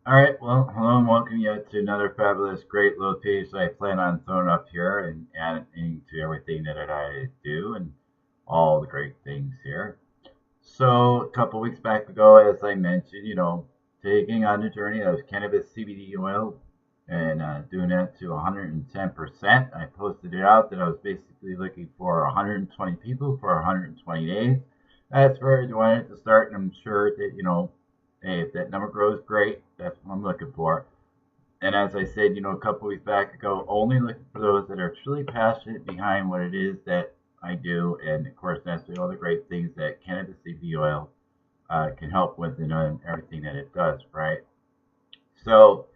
All right, well, hello and welcome you to another fabulous, great little piece I plan on throwing up here and adding to everything that I do and all the great things here. So, a couple weeks back ago, as I mentioned, taking on the journey of cannabis CBD oil and doing that to 110%. I posted it out that I was basically looking for 120 people for 120 days. That's where I wanted to start, and I'm sure that, hey, if that number grows, great. That's what I'm looking for. And as I said, a couple weeks back ago, only looking for those that are truly passionate behind what it is that I do, and of course, that's all the great things that cannabis CBD oil can help with and everything that it does, right? So,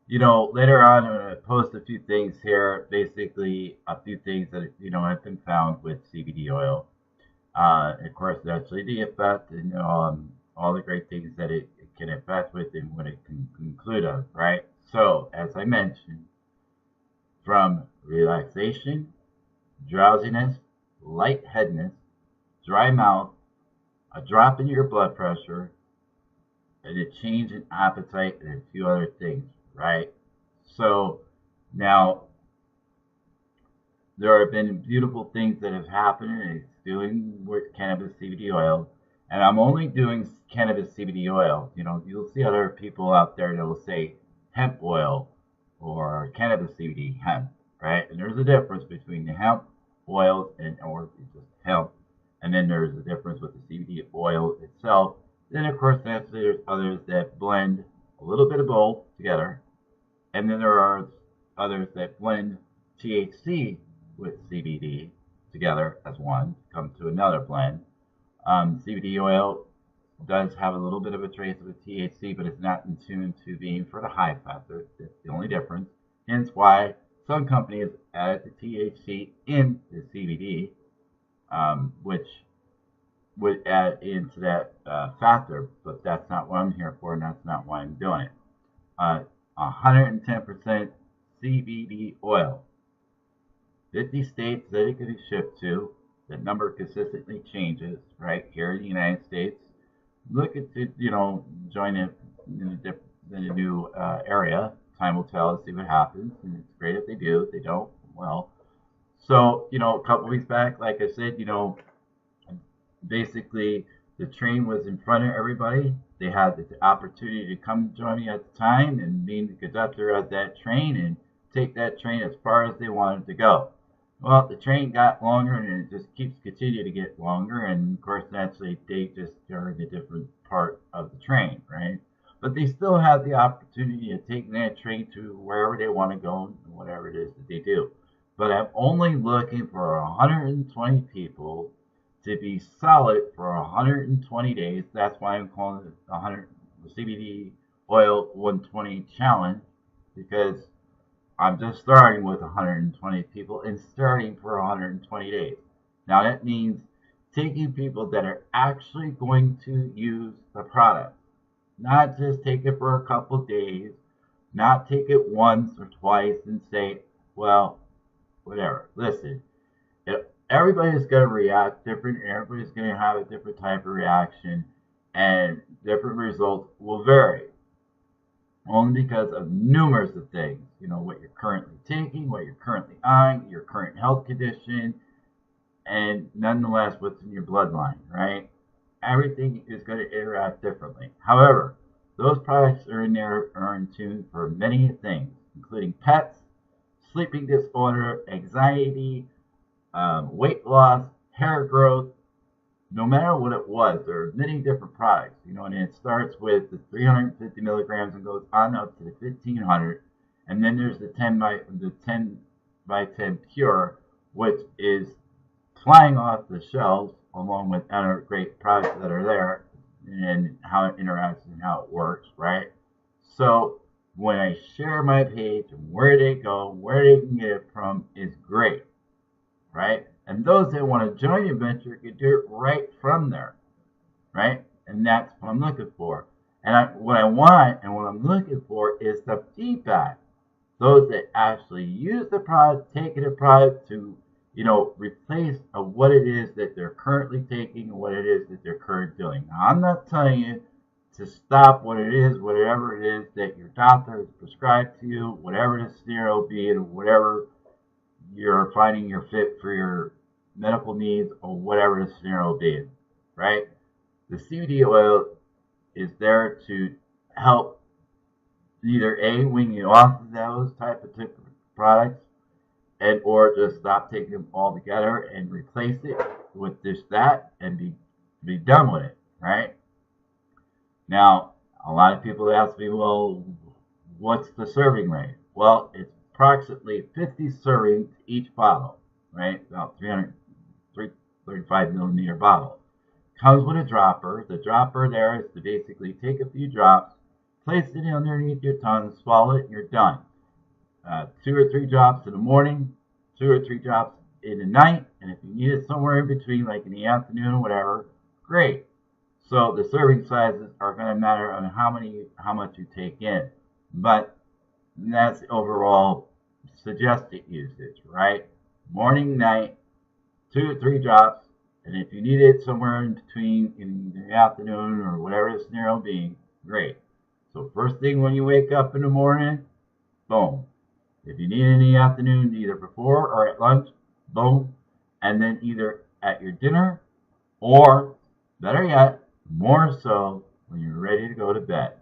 later on, I'm going to post a few things here, basically a few things that, have been found with CBD oil. Of course, naturally the effect and all the great things that it can affect with and what it can conclude of, right? So, as I mentioned, from relaxation, drowsiness, lightheadedness, dry mouth, a drop in your blood pressure, and a change in appetite, and a few other things, right? So now there have been beautiful things that have happened, and it's doing with cannabis CBD oil. And I'm only doing cannabis CBD oil. You'll see other people out there that will say hemp oil or cannabis CBD hemp, right? And there's a difference between the hemp oils and or just hemp, and then there's a difference with the CBD oil itself. Then of course there's others that blend a little bit of both together, and then there are others that blend THC with CBD together as one, come to another blend. CBD oil does have a little bit of a trace of a THC, but it's not in tune to being for the high factor. That's the only difference. Hence why some companies added the THC in the CBD, which would add into that factor, but that's not what I'm here for, and that's not why I'm doing it. 110% CBD oil. 50 states that it can be shipped to. That number consistently changes, right? Here in the United States, look at the, join it in a new area. Time will tell and see what happens. And it's great if they do. If they don't, well. So, a couple weeks back, like I said, basically the train was in front of everybody. They had the opportunity to come join me at the time and being the conductor of that train and take that train as far as they wanted to go. Well, the train got longer and it just keeps continuing to get longer. And of course, naturally, they just are in a different part of the train, right? But they still have the opportunity of taking that train to wherever they want to go and whatever it is that they do. But I'm only looking for 120 people to be solid for 120 days. That's why I'm calling it 100 CBD oil 120 challenge, because I'm just starting with 120 people and starting for 120 days. Now that means taking people that are actually going to use the product, not just take it for a couple days, not take it once or twice and say, well, whatever. Listen, everybody's going to react different. Everybody's going to have a different type of reaction, and different results will vary only because of numerous of things. What you're currently taking, what you're currently on, your current health condition, and nonetheless, what's in your bloodline, right? Everything is going to interact differently. However, those products are in there are in tune for many things, including pets, sleeping disorder, anxiety, weight loss, hair growth, no matter what it was. There are many different products, and it starts with the 350 milligrams and goes on up to the 1500. And then there's the 10 by 10 pure, which is flying off the shelves along with other great products that are there and how it interacts and how it works, right? So when I share my page and where they go, where they can get it from is great, right? And those that want to join your venture can do it right from there, right? And that's what I'm looking for. And what I want and what I'm looking for is the feedback. Those that actually use the product, taking the product to, replace what it is that they're currently taking and what it is that they're currently doing. Now, I'm not telling you to stop what it is, whatever it is that your doctor has prescribed to you, whatever the scenario be, and whatever you're finding you're fit for your medical needs or whatever the scenario be, right? The CBD oil is there to help either A, wean you off of those type of products, and or just stop taking them altogether and replace it with this that and be done with it, right? Now, a lot of people ask me, well, what's the serving rate? Well, it's approximately 50 servings each bottle, right? About 335 millimeter bottle. Comes with a dropper. The dropper there is to basically take a few drops, place it underneath your tongue, swallow it, and you're done. 2 or 3 drops in the morning, 2 or 3 drops in the night, and if you need it somewhere in between, like in the afternoon or whatever, great. So the serving sizes are going to matter on how much you take in, but that's overall suggested usage, right? Morning, night, 2 or 3 drops, and if you need it somewhere in between in the afternoon or whatever the scenario being, great. So first thing when you wake up in the morning, boom. If you need it in the afternoon, either before or at lunch, boom. And then either at your dinner or, better yet, more so when you're ready to go to bed.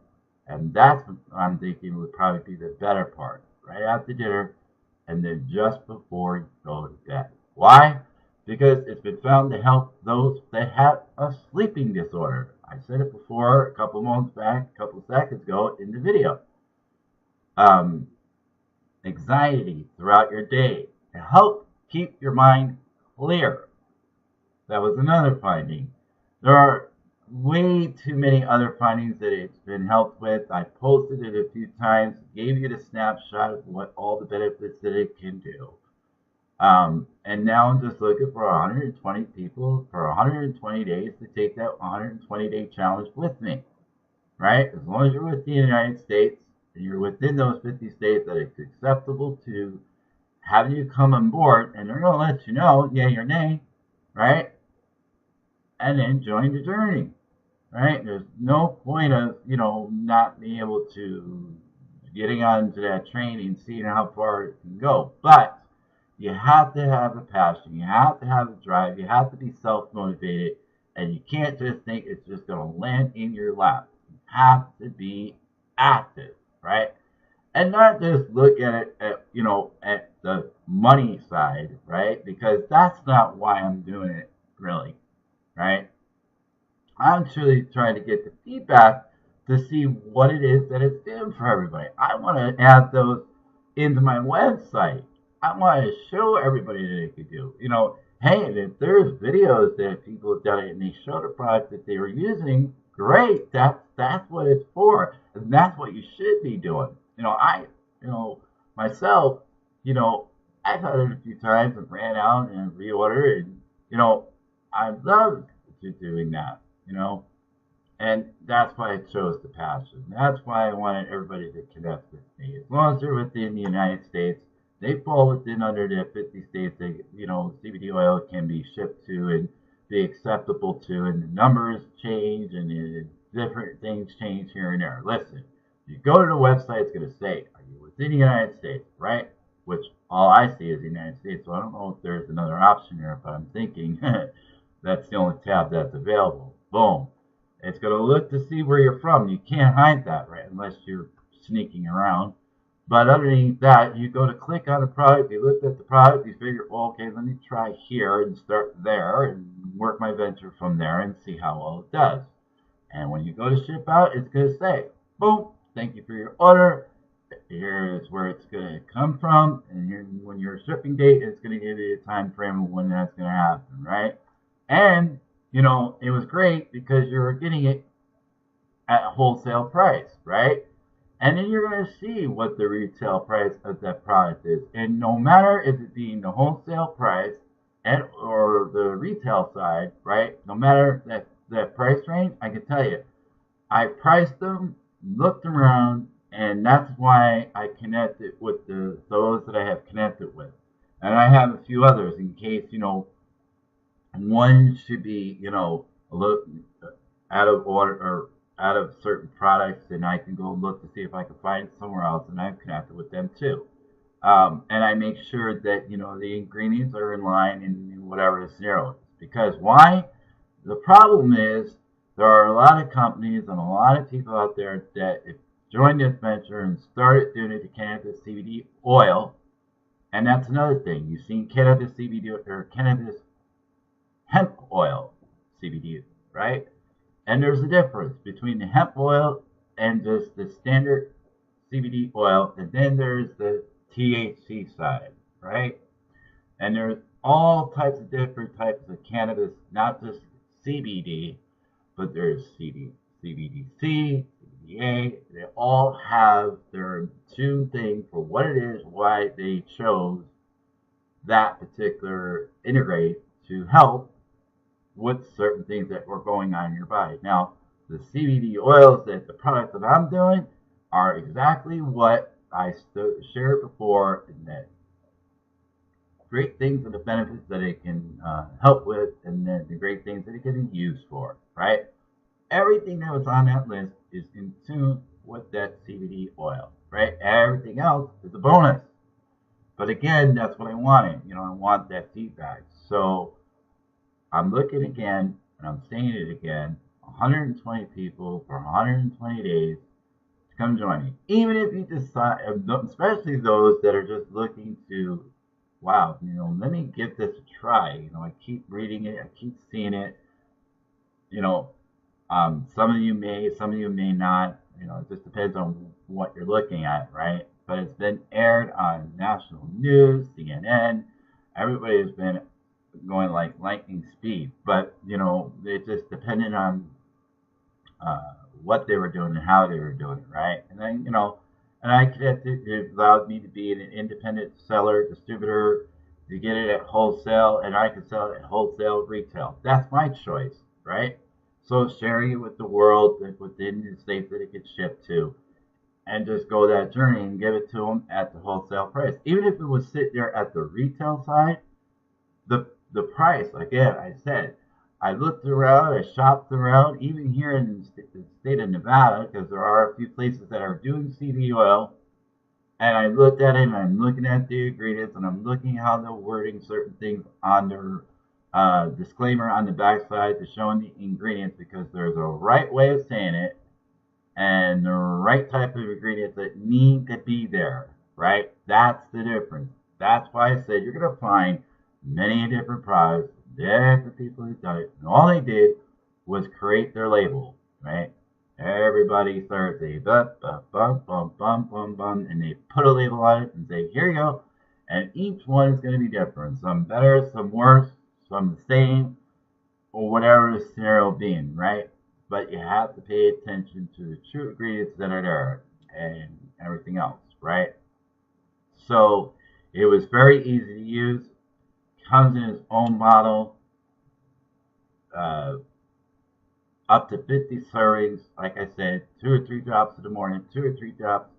And that's what I'm thinking would probably be the better part. Right after dinner and then just before you go to bed. Why? Because it's been found to help those that have a sleeping disorder. I said it before a couple months back, a couple seconds ago in the video. Anxiety throughout your day to help keep your mind clear. That was another finding. There are way too many other findings that it's been helped with. I posted it a few times, gave you the snapshot of what all the benefits that it can do. And now I'm just looking for 120 people for 120 days to take that 120-day challenge with me, right? As long as you're within the United States and you're within those 50 states that it's acceptable to have you come on board, and they're going to let you know, yay or nay, right? And then join the journey, right? There's no point of, not being able to getting onto that train and seeing how far it can go. But you have to have a passion. You have to have a drive. You have to be self-motivated. And you can't just think it's just going to land in your lap. You have to be active, right? And not just look at it at the money side, right? Because that's not why I'm doing it, really, right? I'm truly trying to get the feedback to see what it is that it's doing for everybody. I want to add those into my website. I want to show everybody that it could do. Hey, if there's videos that people have done it and they show the product that they were using, great. That's what it's for, and that's what you should be doing. Myself, I've had it a few times and ran out and reordered, and I love doing that. And that's why I chose the passion. That's why I wanted everybody to connect with me. As long as they're within the United States, they fall within under the 50 states that, CBD oil can be shipped to and be acceptable to, and the numbers change and different things change here and there. Listen, you go to the website, it's going to say, are you within the United States, right? Which all I see is the United States, so I don't know if there's another option here, but I'm thinking that's the only tab that's available. Boom. It's going to look to see where you're from. You can't hide that, right, unless you're sneaking around. But underneath that, you go to click on the product, you look at the product, you figure, well, okay, let me try here and start there and work my venture from there and see how well it does. And when you go to ship out, it's going to say, boom, thank you for your order. Here's where it's going to come from. And when your shipping date, it's going to give you a time frame of when that's going to happen, right? And, it was great because you're getting it at a wholesale price, right? And then you're going to see what the retail price of that product is. And no matter if it being the wholesale price or the retail side, right? No matter that price range, I can tell you, I priced them, looked around, and that's why I connected with those that I have connected with. And I have a few others in case, one should be, a little out of order or out of certain products, and I can go look to see if I can find it somewhere else, and I'm connected with them too. And I make sure that the ingredients are in line in whatever the scenario is. Because why? The problem is there are a lot of companies and a lot of people out there that have joined this venture and started doing it to cannabis CBD oil, and that's another thing. You've seen cannabis CBD or cannabis hemp oil CBD, right? And there's a difference between the hemp oil and just the standard CBD oil, and then there's the THC side, right? And there's all types of different types of cannabis, not just CBD, but there's CBDC, CBDA. They all have their two thing for what it is, why they chose that particular integrate to help with certain things that were going on in your body. Now, the CBD oils, that the products that I'm doing, are exactly what I shared before, and that great things and the benefits that it can help with, and then the great things that it can be used for, right? Everything that was on that list is in tune with that CBD oil, right? Everything else is a bonus. But again, that's what I wanted. I want that feedback. So I'm looking again, and I'm saying it again, 120 people for 120 days to come join me. Even if you decide, especially those that are just looking to, wow, let me give this a try. I keep reading it, I keep seeing it. Some of you may not. It just depends on what you're looking at, right? But it's been aired on national news, CNN. Everybody has been going like lightning speed, but it just depended on what they were doing and how they were doing it, right? And then and I connected. It allowed me to be an independent seller, distributor, to get it at wholesale, and I can sell it at wholesale, retail. That's my choice, right? So sharing it with the world, within the states that it could ship to, and just go that journey and give it to them at the wholesale price. Even if it was sit there at the retail side, the price, again, I said, I looked around, I shopped around, even here in the state of Nevada, because there are a few places that are doing CBD oil, and I looked at it, and I'm looking at the ingredients, and I'm looking how they're wording certain things on their disclaimer on the backside to showing the ingredients, because there's a right way of saying it, and the right type of ingredients that need to be there, right? That's the difference. That's why I said you're going to find many different products, different people who've done it, and all they did was create their label, right? Everybody Thursday, bum, bum, bum, bum, bum, bum, bum, and they put a label on it and say, here you go. And each one is going to be different. Some better, some worse, some the same, or whatever the scenario being, right? But you have to pay attention to the true ingredients that are there and everything else, right? So it was very easy to use. Comes in its own bottle, up to 50 servings. Like I said, 2 or 3 drops in the morning, 2 or 3 drops,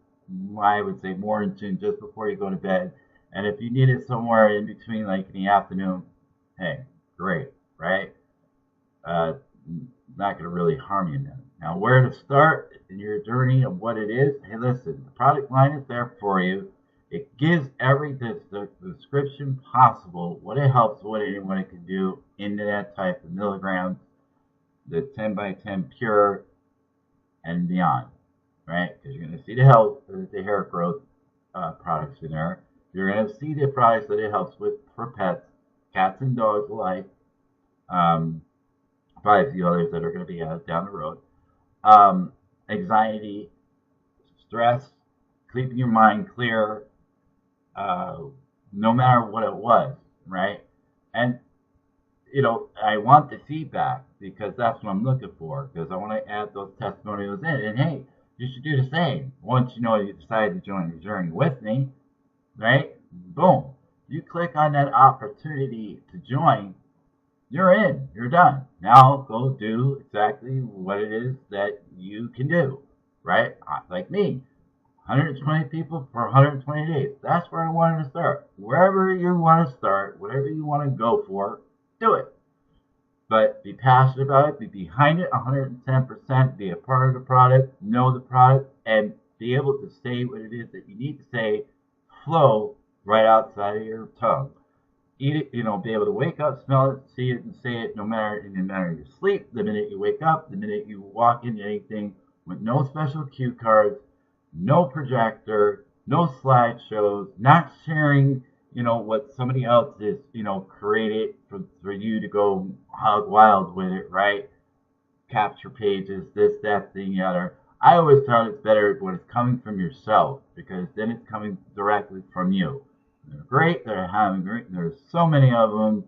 I would say morning tune just before you go to bed. And if you need it somewhere in between, like in the afternoon, hey, great, right? Not going to really harm you then. Now, where to start in your journey of what it is? Hey, listen, the product line is there for you. It gives every description possible, what it helps, what it can do into that type of milligrams, the 10 by 10 pure and beyond, right? Because you're going to see the health, the hair growth products in there. You're going to see the products that it helps with for pets, cats and dogs alike. Probably a few others that are going to be down the road. Anxiety, stress, keeping your mind clear, no matter what it was, right? And I want the feedback, because that's what I'm looking for, because I want to add those testimonials in. And hey, you should do the same. Once you decide to join the journey with me, right? Boom. You click on that opportunity to join, you're in, you're done. Now go do exactly what it is that you can do, right? Like me, 120 people for 120 days. That's where I wanted to start. Wherever you want to start, whatever you want to go for, do it. But be passionate about it, be behind it 110%, be a part of the product, know the product, and be able to say what it is that you need to say, flow right outside of your tongue. Eat it, be able to wake up, smell it, see it, and say it no matter your sleep, the minute you wake up, the minute you walk into anything, with no special cue cards, no projector, no slideshows, not sharing, what somebody else is, created for you to go hog wild with it, right? Capture pages, this, that, thing, the other. I always thought it's better when it's coming from yourself, because then it's coming directly from you. They're great. They're having great. There's so many of them.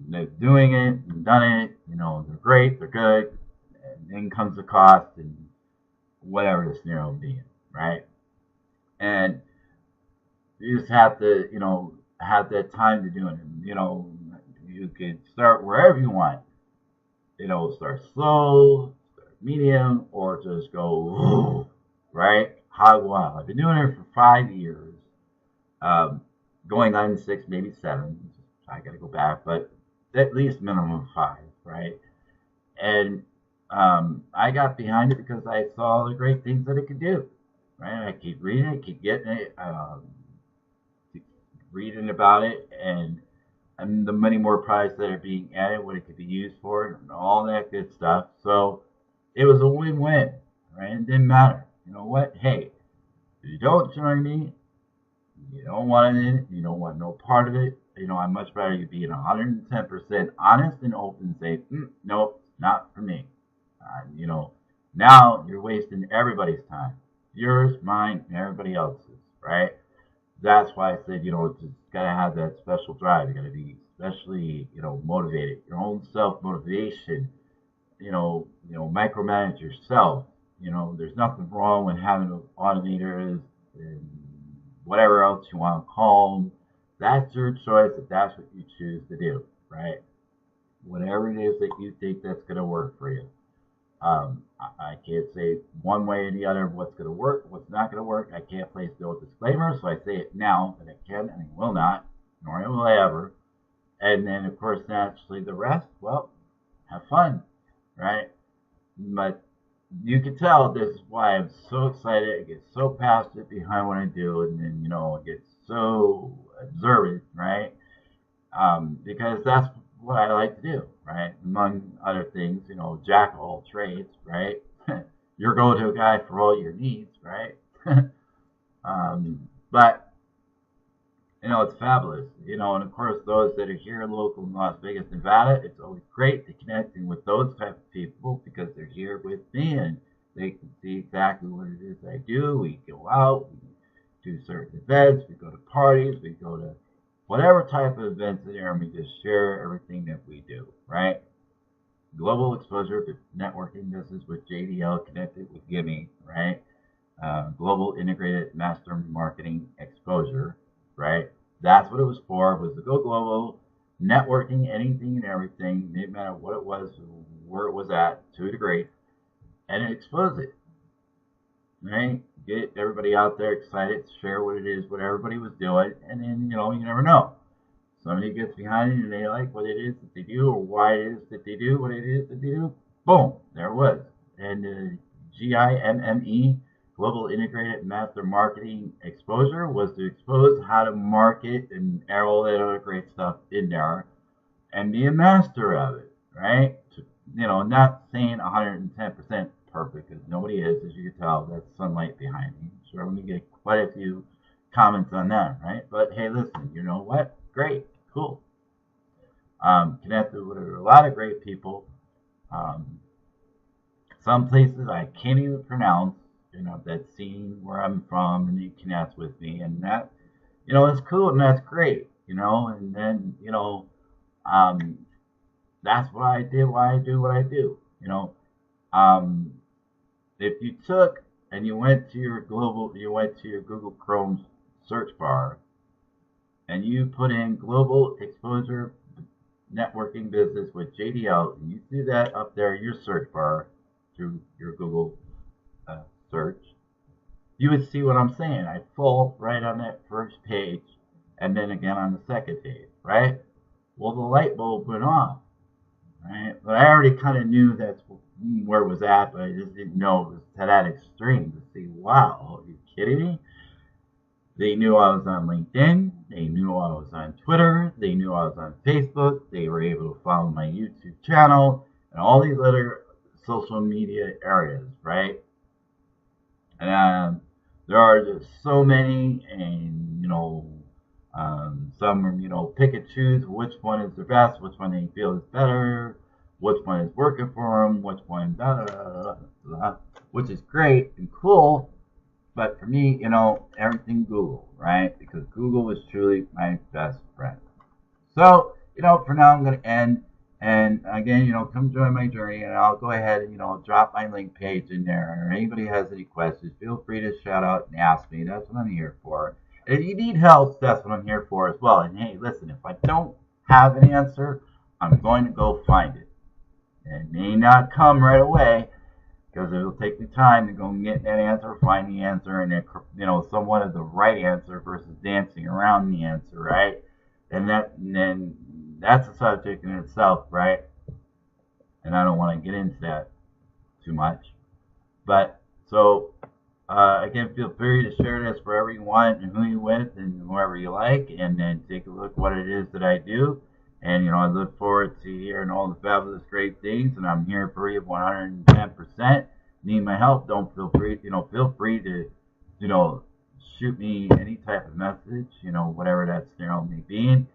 They're doing it and done it. They're great. They're good. And then comes the cost and whatever the scenario being, right? And you just have to, have that time to do it. And, you can start wherever you want. Start slow, start medium, or just go, right? Hog wild. I've been doing it for 5 years, going on 6, maybe 7. I got to go back, but at least minimum 5, right? And I got behind it because I saw the great things that it could do, right? I keep reading it, keep getting it, reading about it, and the many more products that are being added, what it could be used for, and all that good stuff. So it was a win-win, right? It didn't matter. You know what? Hey, if you don't join me, you don't want it, you don't want no part of it. I'd much rather you be 110% honest and open and say, nope, not for me. Now you're wasting everybody's time. Yours, mine, and everybody else's, right? That's why I said, just gotta have that special drive. You gotta be especially, motivated. Your own self-motivation, micromanage yourself. There's nothing wrong with having automators and whatever else you want to call them. That's your choice if that's what you choose to do, right? Whatever it is that you think that's gonna work for you. I can't say one way or the other what's going to work, what's not going to work. I can't place no disclaimer, so I say it now that I can and I will not, nor will I ever. And then, of course, naturally, the rest, well, have fun, right? But you can tell this is why I'm so excited. I get so passionate behind what I do, and then, I get so observant, right? Because that's what I like to do, right? Among other things, jack of all trades, right? Your go-to guy for all your needs, right? But it's fabulous, and of course those that are here local in Las Vegas, Nevada, it's always great to connecting with those type of people because they're here with me and they can see exactly what it is I do. We go out, we do certain events, we go to parties, we go to whatever type of events there, and we just share everything that we do, right? Global exposure to networking business with JDL connected with GIMME, right? Global integrated master marketing exposure, right? That's what it was for, was to go global, networking, anything and everything, no matter what it was, where it was at, to a degree, and expose it, right? Get everybody out there excited, share what it is, what everybody was doing, and then, you never know. Somebody gets behind it and they like what it is that they do or why it is that they do what it is that they do. Boom, there it was. And GIMME, Global Integrated Master Marketing Exposure, was to expose how to market and all that other great stuff in there and be a master of it, right? Not saying 110% perfect, because nobody is, as you can tell. That's sunlight behind me. So I'm going to get quite a few comments on that, right? But hey, listen, you know what? Great, cool. Connected with a lot of great people. Some places I can't even pronounce, that scene where I'm from, and you connect with me, and that, it's cool and that's great, and then, that's why I do what I do, if you took and you went to your Google Chrome search bar and you put in global exposure networking business with JDL, and you see that up there in your search bar through your Google search, you would see what I'm saying. I fall right on that first page and then again on the second page, right? Well, the light bulb went off. right? But I already kind of knew that's where it was at, but I just didn't know it was to that extreme. To see, wow, are you kidding me? They knew I was on LinkedIn. They knew I was on Twitter. They knew I was on Facebook. They were able to follow my YouTube channel and all these other social media areas, right? And there are just so many, and some pick and choose which one is the best, which one they feel is better, which one is working for them, which one, blah, blah, blah, blah, which is great and cool. But for me, everything Google, right? Because Google is truly my best friend. So, for now I'm going to end. And again, come join my journey, and I'll go ahead and, drop my link page in there. Or anybody has any questions, feel free to shout out and ask me. That's what I'm here for. And if you need help, that's what I'm here for as well. And hey, listen, if I don't have an answer, I'm going to go find it. It may not come right away, because it'll take me time to go and get that answer, find the answer, and somewhat of the right answer versus dancing around the answer, right? And then that's a subject in itself, right? And I don't want to get into that too much. But so again, feel free to share this wherever you want and who you with and whoever you like, and then take a look what it is that I do. And I look forward to hearing all the fabulous great things, and I'm here for you 110%. Need my help? Don't feel free to, shoot me any type of message, whatever that scenario may be.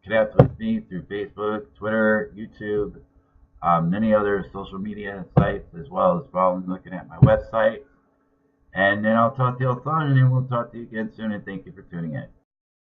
Connect with me through Facebook, Twitter, YouTube, many other social media sites, as well as looking at my website. And then I'll talk to you all soon, and then we'll talk to you again soon, and thank you for tuning in.